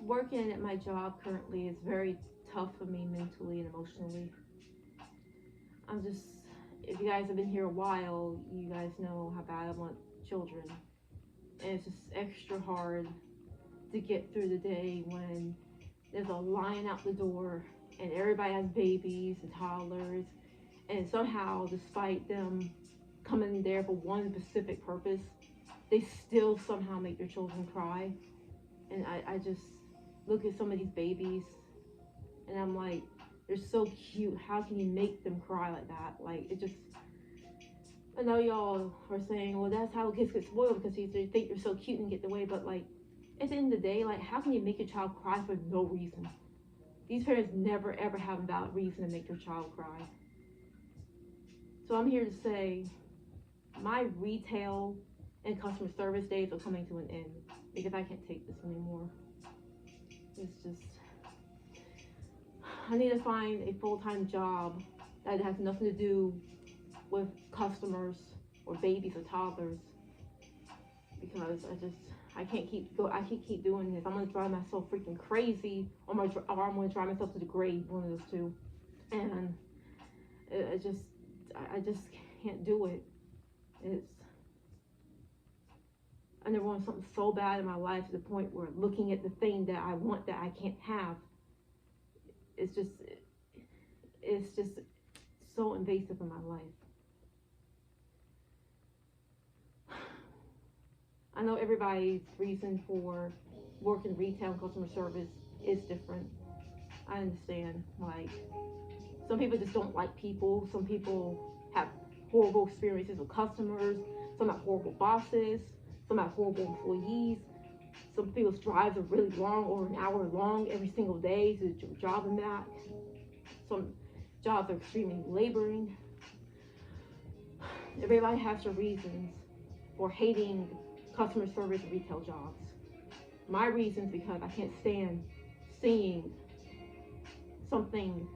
Working at my job currently is very tough for me mentally and emotionally. I'm just, if you guys have been here a while, you guys know how bad I want children. And it's just extra hard to get through the day when there's a line out the door and everybody has babies and toddlers. And somehow, despite them coming there for one specific purpose, they still somehow make their children cry. And I just look at some of these babies and I'm like, they're so cute. How can you make them cry like that? Like, it just, I know y'all are saying, well, that's how kids get spoiled because they think they're so cute and get the way. But like, at the end of the day, like, how can you make your child cry for no reason? These parents never ever have a valid reason to make their child cry. So I'm here to say, my retail and customer service days are coming to an end because I can't take this anymore. It's just, I need to find a full-time job that has nothing to do with customers or babies or toddlers, because I can't keep doing this. I'm gonna drive myself freaking crazy, or I'm gonna drive myself to the grave, one of those two. And I just can't do it. I never wanted something so bad in my life to the point where looking at the thing that I want that I can't have, it's just so invasive in my life. I know everybody's reason for working retail and customer service is different. I understand. Like, some people just don't like people. Some people have horrible experiences with customers. Some have horrible bosses. Some have horrible employees. Some people's drives are really long, or an hour long every single day to the job and back. Some jobs are extremely laboring. Everybody has their reasons for hating customer service and retail jobs. My reasons, because I can't stand seeing something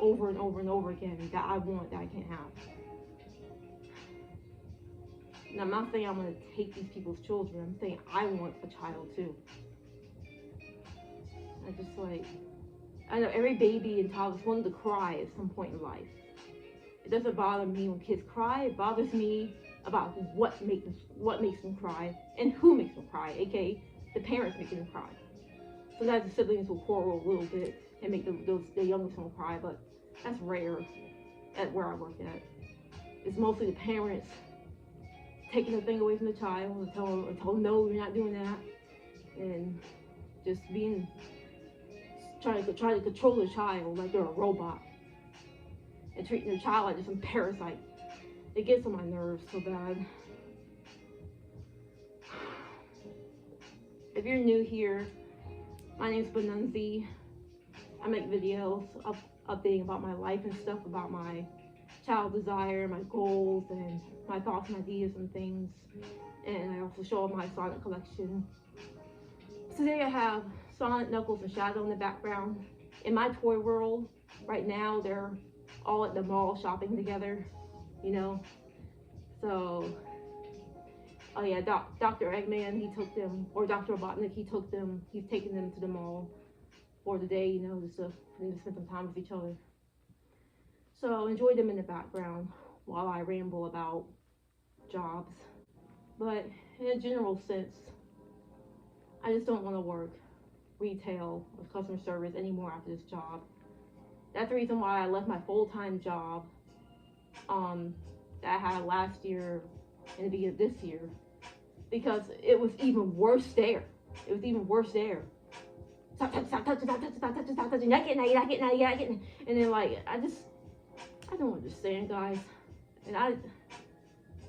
over and over and over again that I want that I can't have. And I'm not saying I'm going to take these people's children. I'm saying I want a child too. I know every baby and toddler is wanting to cry at some point in life. It doesn't bother me when kids cry. It bothers me about what makes them cry and who makes them cry, aka the parents making them cry. Sometimes the siblings will quarrel a little bit and make the youngest one cry, but that's rare at where I work at. It's mostly the parents taking the thing away from the child and telling them, no, you're not doing that, and just trying to control the child like they're a robot, and treating the child like they're some parasite. It gets on my nerves so bad. If you're new here, my name's Benunzi. I make videos updating about my life and stuff, about my child desire, my goals, and my thoughts and ideas and things. And I also show my Sonic collection. Today I have Sonic, Knuckles, and Shadow in the background. In my toy world, right now, they're all at the mall shopping together, you know? So, oh yeah, Dr. Eggman, he took them, or Dr. Robotnik, he's taking them to the mall for the day, you know, just to spend some time with each other. So enjoy them in the background while I ramble about jobs. But in a general sense, I just don't want to work retail or customer service anymore after this job. That's the reason why I left my full-time job that I had last year and the beginning of this year, because it was even worse there. And then, like, I don't understand, guys. And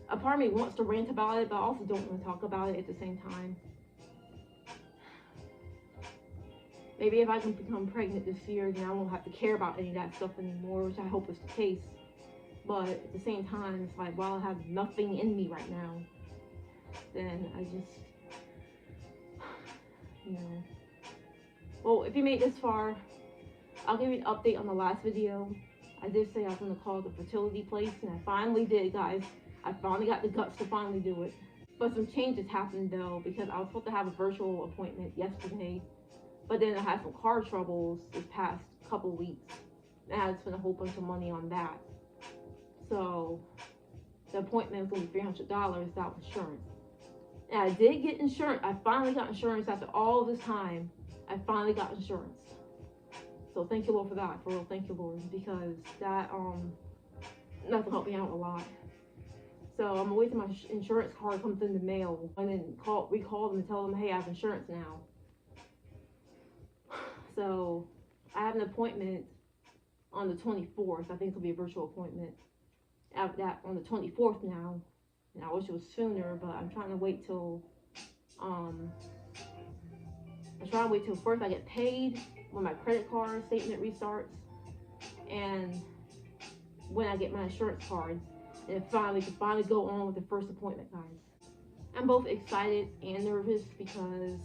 a part of me wants to rant about it, but I also don't want to talk about it at the same time. Maybe if I can become pregnant this year, then I won't have to care about any of that stuff anymore, which I hope is the case. But at the same time, it's like, while I have nothing in me right now, then I just, you know. Well, if you made this far, I'll give you an update on the last video. I did say I was going to call the fertility place, and I finally did, guys. I finally got the guts to finally do it. But some changes happened, though, because I was supposed to have a virtual appointment yesterday, But then I had some car troubles this past couple weeks, and I had to spend a whole bunch of money on that. So the appointment was going to be $300 without insurance. And I did get insurance. I finally got insurance after all this time. I finally got insurance. So thank you, Lord, for that. For real, thank you, Lord, because that's gonna help me out a lot. So I'm waiting till my insurance card comes in the mail, and then recall them and tell them, hey, I have insurance now. So I have an appointment on the 24th. I think it'll be a virtual appointment. After that, on the 24th now. And I wish it was sooner, but I'm trying to wait till first I get paid, when my credit card statement restarts, and when I get my insurance card, and finally go on with the first appointment, guys. I'm both excited and nervous because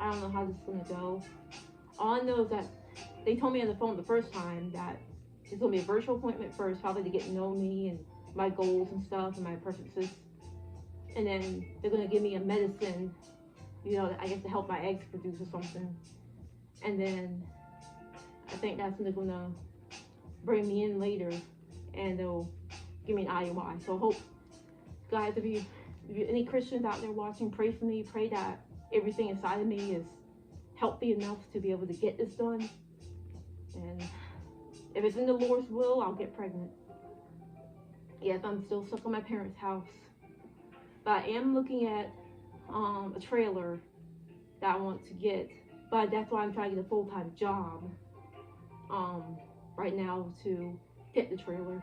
I don't know how this is gonna go. All I know is that they told me on the phone the first time that it's gonna be a virtual appointment first, probably to get to know me and my goals and stuff and my preferences. And then they're gonna give me a medicine, I guess to help my eggs produce or something. And then I think that's when they're gonna bring me in later and they'll give me an IUI. So I hope, guys, if you any Christians out there watching, pray for me. Pray that everything inside of me is healthy enough to be able to get this done. And if it's in the Lord's will, I'll get pregnant. Yes, I'm still stuck in my parents' house. But I am looking at a trailer that I want to get. But that's why I'm trying to get a full-time job right now to get the trailer.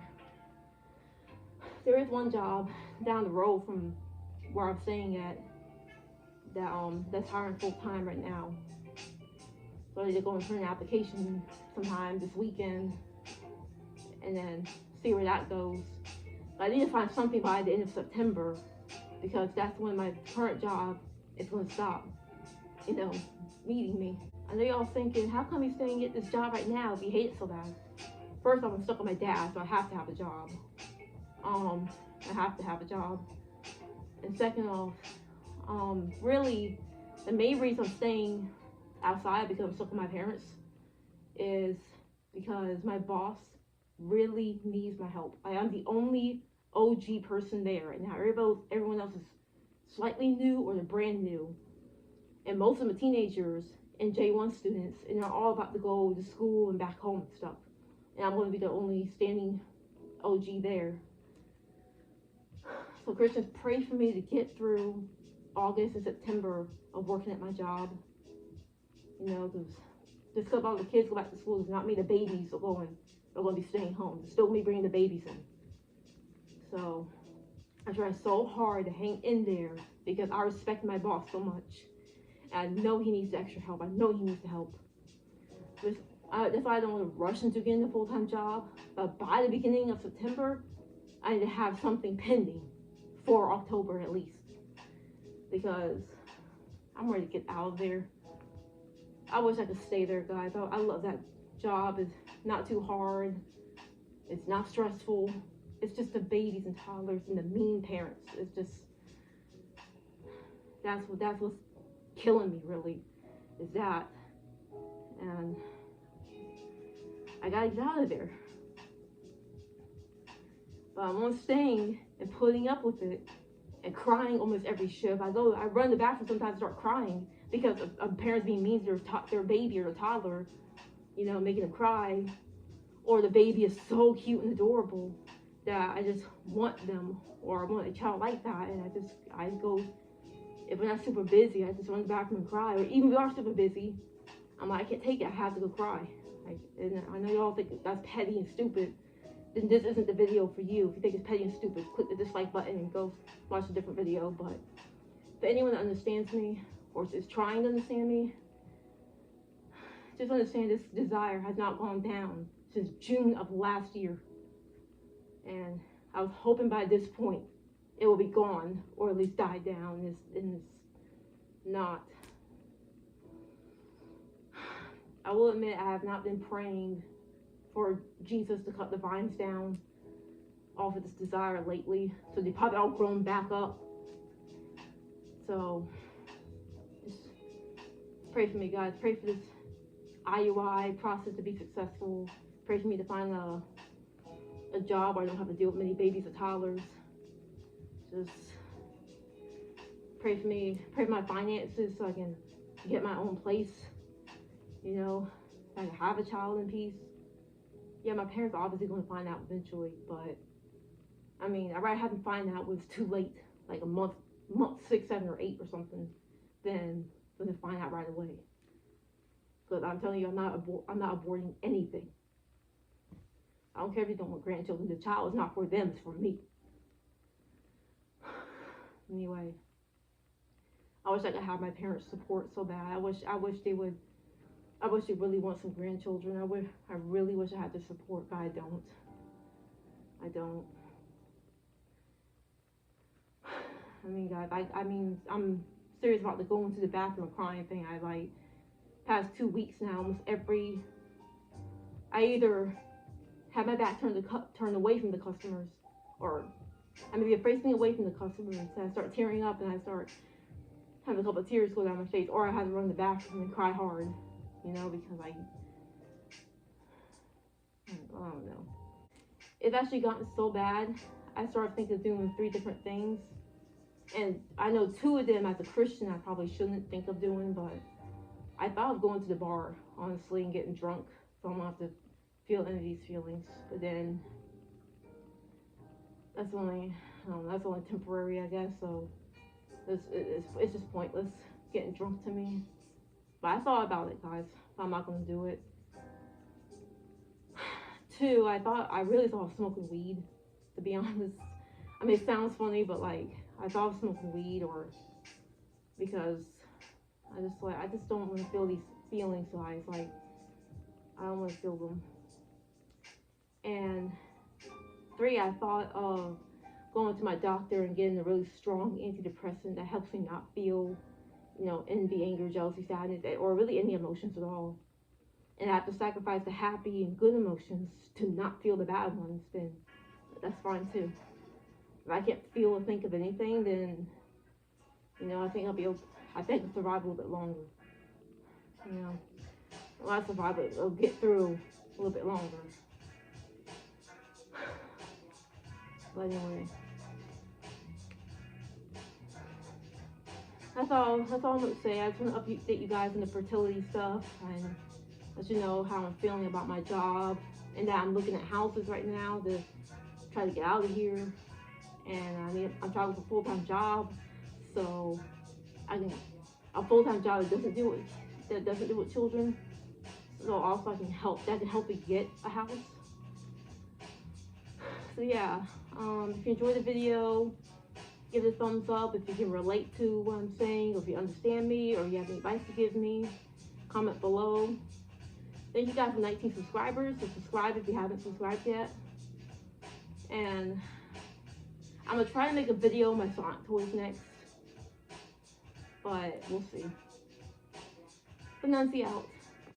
There is one job down the road from where I'm staying at that's hiring full-time right now. So I need to go and print an application sometime this weekend and then see where that goes. But I need to find something by the end of September because that's when my current job is going to stop, needing me. I know y'all thinking, how come he's staying at this job right now if he hates it so bad? First off, I'm stuck with my dad, so I have to have a job. I have to have a job. And second off, really, the main reason I'm staying outside because I'm stuck with my parents is because my boss really needs my help. I'm the only OG person there, and now everyone else is slightly new or they're brand new. And most of them are teenagers and J1 students, and they're all about to go to school and back home and stuff. And I'm going to be the only standing OG there. So Christians, pray for me to get through August and September of working at my job. Because just because all the kids go back to school does not mean the babies are going to be staying home. It's still me bringing the babies in. So I try so hard to hang in there because I respect my boss so much. And I know he needs extra help. I know he needs the help. That's why I don't want to rush into getting a full-time job. But by the beginning of September, I need to have something pending for October at least. Because I'm ready to get out of there. I wish I could stay there, guys. I love that job. It's not too hard. It's not stressful. It's just the babies and toddlers and the mean parents. It's just, that's what's killing me, really, is that. And I gotta get out of there. But I'm on staying and putting up with it and crying almost every shift. I run the bathroom sometimes and start crying because of parents being mean to their baby or a toddler, making them cry. Or the baby is so cute and adorable that I just want them, or I want a child like that. And I go, if we're not super busy, I just run to the bathroom and cry. Or even if we are super busy, I'm like, I can't take it, I have to go cry. And I know y'all think that's petty and stupid. Then this isn't the video for you. If you think it's petty and stupid, click the dislike button and go watch a different video. But for anyone that understands me, or is trying to understand me, just understand this desire has not gone down since June of last year. And I was hoping by this point it will be gone, or at least die down, and it's not. I will admit I have not been praying for Jesus to cut the vines down off of this desire lately. So they probably all grown back up. So Pray for me, guys. Pray for this IUI process to be successful. Pray for me to find a job where I don't have to deal with many babies or toddlers. Just pray for me. Pray for my finances so I can get my own place. You know, so I can have a child in peace. Yeah, my parents are obviously going to find out eventually, but I mean, I'd rather have them find out when it's too late, like a month 6, 7, or 8 or something, than for them to find out right away. Because I'm telling you, I'm not aborting anything. I don't care if you don't want grandchildren. The child is not for them; it's for me. Anyway, I wish I could have my parents' support so bad. I wish they would. I wish they really want some grandchildren. I really wish I had the support, but I don't. I mean, guys, I mean, I'm serious about the going to the bathroom and crying thing. I like, past 2 weeks now, almost I either have my back turned away from the customers, or I may be facing away from the customers, and I start tearing up, and I start having a couple of tears go down my face, or I had to run to the bathroom and cry hard, you know, because I don't know. It's actually gotten so bad, I started thinking of doing 3 different things. And I know 2 of them as a Christian I probably shouldn't think of doing, but I thought of going to the bar, honestly, and getting drunk, so I don't have to feel any of these feelings. But then that's only temporary, I guess. So it's just pointless getting drunk to me. But I thought about it, guys. So I'm not gonna do it. 2, I really thought of smoking weed, to be honest. I mean, it sounds funny, but like, I thought of smoking weed, or because I just don't want to feel these feelings, guys. Like, I don't want to feel them. And 3, I thought of going to my doctor and getting a really strong antidepressant that helps me not feel, you know, envy, anger, jealousy, sadness, or really any emotions at all. And I have to sacrifice the happy and good emotions to not feel the bad ones, then that's fine too. If I can't feel or think of anything, then, you know, I think I'll survive a little bit longer. You know, well, I survive, but I'll get through a little bit longer. But anyway, that's all I'm going to say. I just want to update you guys on the fertility stuff and let you know how I'm feeling about my job, and that I'm looking at houses right now to try to get out of here. And I'm trying to look for a full-time job, so a full-time job that doesn't deal with children. So also that can help me get a house. So yeah, if you enjoyed the video, give it a thumbs up. If you can relate to what I'm saying, or if you understand me, or you have any advice to give me, comment below. Thank you guys for 19 subscribers. So subscribe if you haven't subscribed yet. And I'm going to try to make a video of my Sonic toys next, but we'll see. But Nancy out.